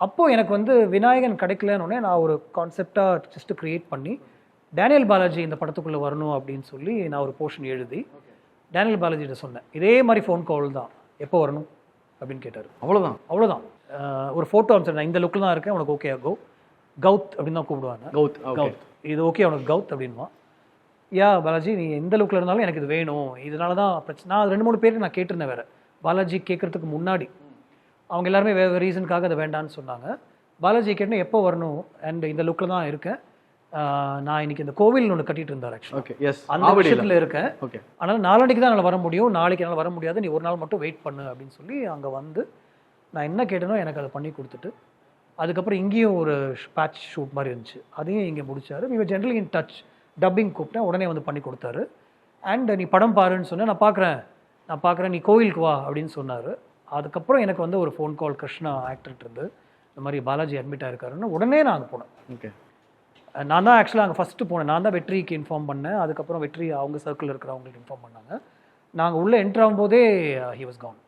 அப்போது எனக்கு வந்து விநாயகன் கிடைக்கலன்னு நான் ஒரு கான்செப்டாக ஜஸ்ட்டு க்ரியேட் பண்ணி டேனியல் பாலாஜி இந்த படத்துக்குள்ளே வரணும் அப்படின்னு சொல்லி நான் ஒரு போர்ஷன் எழுதி டேனியல் பாலாஜிகிட்ட சொன்னேன். இதே மாதிரி ஃபோன் கால் தான், எப்போ வரணும் அப்படின்னு கேட்டார். அவ்வளோதான். ஒரு ஃபோட்டோ அனுப்பிச்சிருந்தேன், இந்த லுக்கில் தான் இருக்கேன், உனக்கு ஓகே கவுத் அப்படின்னு தான் கூப்பிடுவாங்க. கவுத் இது ஓகே உனக்கு கவுத் அப்படின்வா. யா பாலாஜி நீ எந்த லுக்கில் இருந்தாலும் எனக்கு இது வேணும், இதனால தான் பிரச்சனை. நான் 2-3 பேருக்கு நான் கேட்டிருந்தேன் வேறு. பாலாஜி கேட்குறதுக்கு முன்னாடி அவங்க எல்லாருமே வேறு ரீசனுக்காக அதை வேண்டான்னு சொன்னாங்க. பாலாஜி கேட்டேன் எப்போ வரணும், அண்ட் இந்த லுக்கில் தான் இருக்கேன், நான் இன்னைக்கு இந்த கோவில் ஒன்று கட்டிட்டு இருந்தார் ஆக்சுவலி, அந்த விஷயத்தில் இருக்கேன், அதனால் நாளைக்கு தான் என்னால் வர முடியும், நாளைக்கு என்னால் வர முடியாது, நீ ஒரு நாள் மட்டும் வெயிட் பண்ணு அப்படின்னு சொல்லி அங்கே வந்து நான் என்ன கேட்டேனோ எனக்கு அதை பண்ணி கொடுத்துட்டு, அதுக்கப்புறம் இங்கேயும் ஒரு பேட்ச் ஷூட் மாதிரி இருந்துச்சு, அதையும் இங்கே முடிச்சார். we were generally in touch. Dubbing கூப்பிட்டேன், உடனே வந்து பண்ணி கொடுத்தாரு. அண்ட் நீ படம் பாருன்னு சொன்னேன், நான் பார்க்குறேன் நீ கோவிலுக்கு வா அப்படின்னு சொன்னார். அதுக்கப்புறம் எனக்கு வந்து ஒரு ஃபோன் கால் கிருஷ்ணா ஆக்டர்கிட்ட இருந்து, இந்த மாதிரி பாலாஜி அட்மிட் ஆகிருக்காருன்னு. உடனே நான் அங்கே போனேன். ஓகே, நான் தான் ஆக்சுவலாக அங்கே ஃபஸ்ட்டு போனேன். நான் தான் வெற்றிக்கு இன்ஃபார்ம் பண்ணேன். அதுக்கப்புறம் வெற்றி அவங்க சர்க்கிளில் இருக்கிறவங்களுக்கு இன்ஃபார்ம் பண்ணாங்க. நாங்கள் உள்ளே என்ட்ரு ஆகும்போதே ஹி வாஸ் கவுன்.